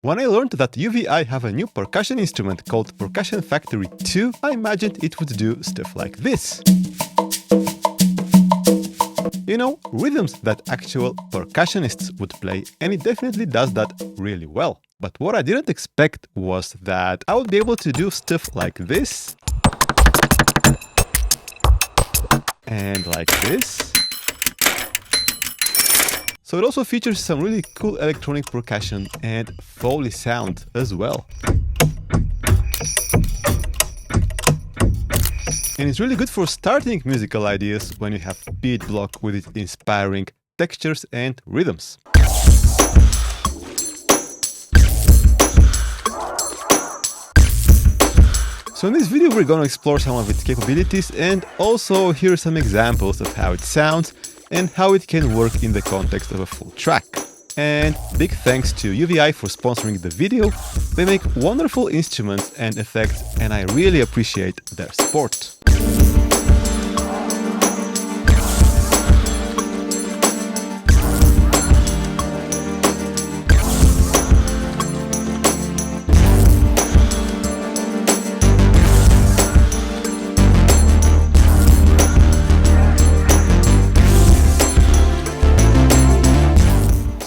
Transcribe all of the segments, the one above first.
When I learned that UVI have a new percussion instrument called Percussion Factory 2, I imagined it would do stuff like this. You know, rhythms that actual percussionists would play, and it definitely does that really well. But what I didn't expect was that I would be able to do stuff like this, and like this. So it also features some really cool electronic percussion and Foley sound as well. And it's really good for starting musical ideas when you have beat block with its inspiring textures and rhythms. So in this video we're gonna explore some of its capabilities and also hear some examples of how it sounds and how it can work in the context of a full track. And big thanks to UVI for sponsoring the video. They make wonderful instruments and effects, and I really appreciate their support.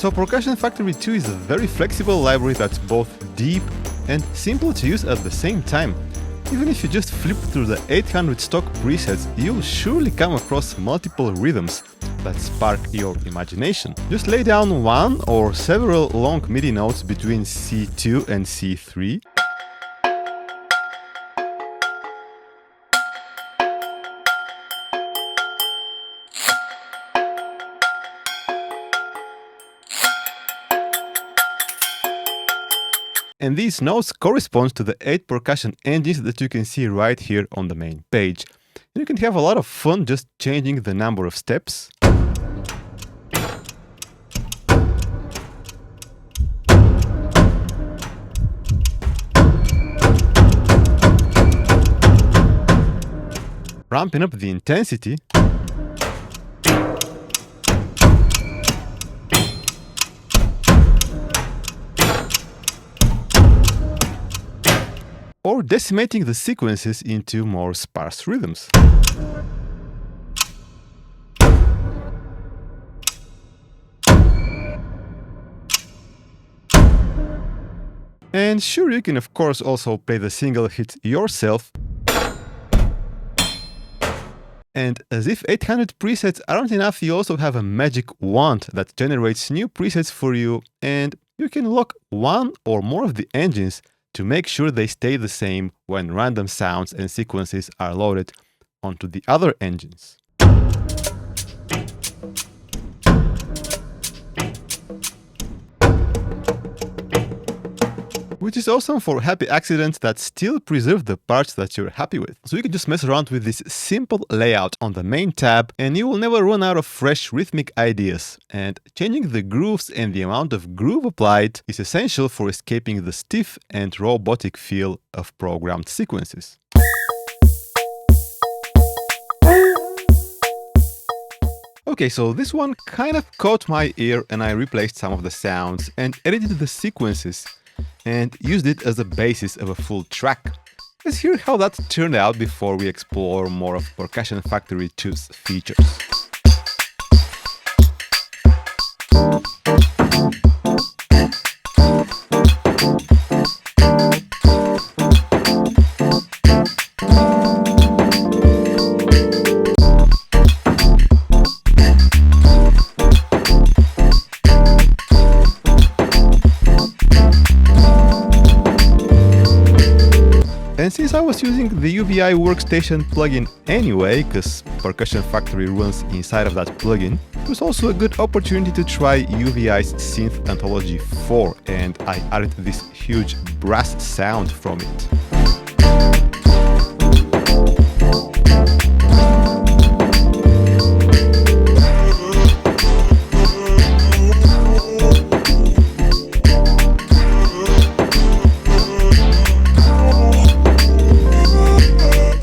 So Percussion Factory 2 is a very flexible library that's both deep and simple to use at the same time. Even if you just flip through the 800 stock presets, you'll surely come across multiple rhythms that spark your imagination. Just lay down one or several long MIDI notes between C2 and C3. And these notes correspond to the 8 percussion engines that you can see right here on the main page. And you can have a lot of fun just changing the number of steps. Ramping up the intensity. Or decimating the sequences into more sparse rhythms. And sure, you can of course also play the single hit yourself. And as if 800 presets aren't enough, you also have a magic wand that generates new presets for you, and you can lock one or more of the engines to make sure they stay the same when random sounds and sequences are loaded onto the other engines. Which is awesome for happy accidents that still preserve the parts that you're happy with. So you can just mess around with this simple layout on the main tab and you will never run out of fresh rhythmic ideas. And changing the grooves and the amount of groove applied is essential for escaping the stiff and robotic feel of programmed sequences. Okay, so this one kind of caught my ear and I replaced some of the sounds and edited the sequences and used it as a basis of a full track. Let's hear how that turned out before we explore more of Percussion Factory 2's features. And since I was using the UVI Workstation plugin anyway, because Percussion Factory runs inside of that plugin, it was also a good opportunity to try UVI's Synth Anthology 4, and I added this huge brass sound from it.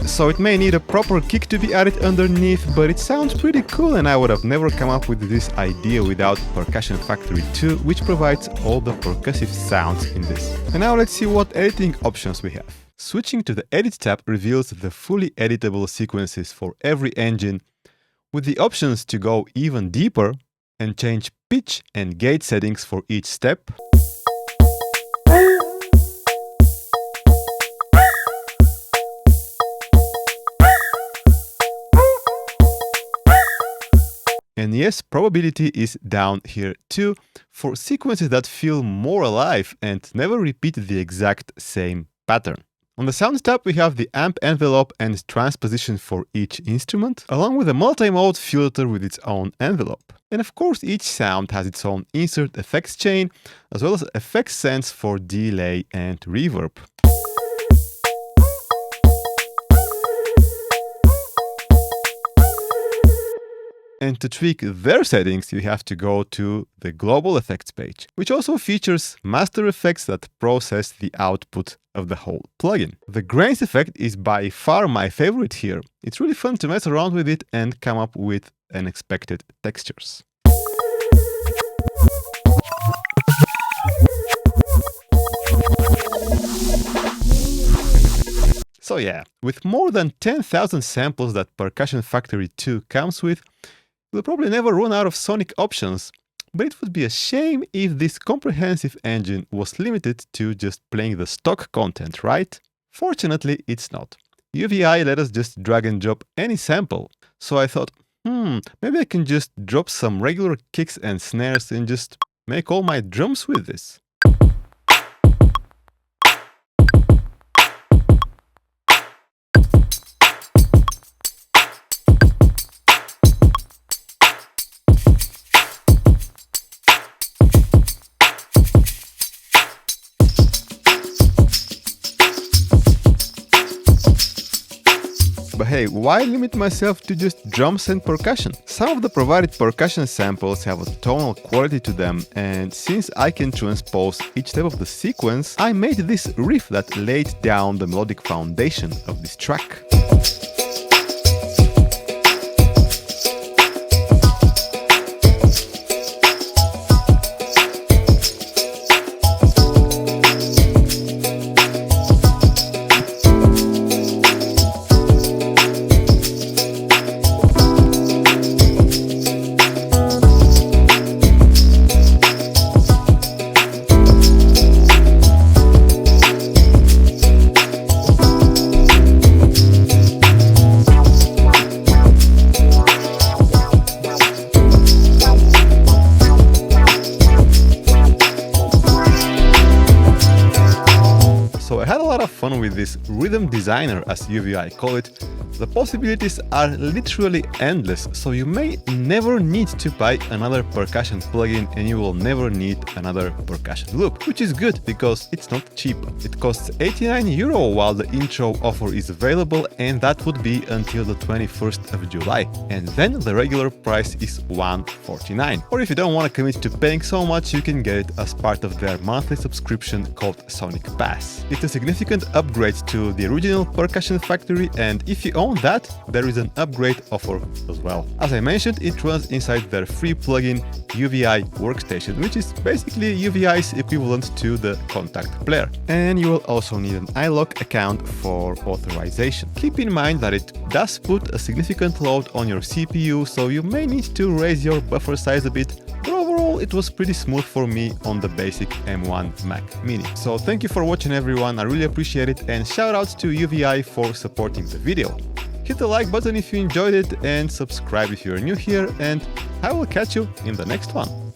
So it may need a proper kick to be added underneath, but it sounds pretty cool and I would have never come up with this idea without Percussion Factory 2, which provides all the percussive sounds in this. And now let's see what editing options we have. Switching to the Edit tab reveals the fully editable sequences for every engine, with the options to go even deeper and change pitch and gate settings for each step. And yes, probability is down here too, for sequences that feel more alive and never repeat the exact same pattern. On the Sound tab, we have the amp envelope and transposition for each instrument, along with a multi-mode filter with its own envelope. And of course, each sound has its own insert effects chain, as well as effects sense for delay and reverb. And to tweak their settings, you have to go to the global effects page, which also features master effects that process the output of the whole plugin. The grains effect is by far my favorite here. It's really fun to mess around with it and come up with unexpected textures. So yeah, with more than 10,000 samples that Percussion Factory 2 comes with, we'll probably never run out of sonic options, but it would be a shame if this comprehensive engine was limited to just playing the stock content, right? Fortunately, it's not. UVI let us just drag and drop any sample, so I thought, maybe I can just drop some regular kicks and snares and just make all my drums with this. But hey, why limit myself to just drums and percussion? Some of the provided percussion samples have a tonal quality to them, and since I can transpose each step of the sequence, I made this riff that laid down the melodic foundation of this track. So I had a lot of fun with this rhythm designer, as UVI call it. The possibilities are literally endless, so you may never need to buy another percussion plugin and you will never need another percussion loop, which is good because it's not cheap. It costs €89 while the intro offer is available, and that would be until the 21st of July. And then the regular price is $149. Or if you don't want to commit to paying so much, you can get it as part of their monthly subscription called Sonic Pass. It's a significant upgrade to the original Percussion Factory, and if you own that, there is an upgrade offer as well. As I mentioned, it runs inside their free plugin UVI Workstation, which is basically UVI's equivalent to the Contact Player. And you will also need an iLok account for authorization. Keep in mind that it does put a significant load on your CPU, so you may need to raise your buffer size a bit, but overall it was pretty smooth for me on the basic M1 Mac Mini. So thank you for watching everyone, I really appreciate it, and shoutouts to UVI for supporting the video. Hit the like button if you enjoyed it and subscribe if you're new here, and I will catch you in the next one.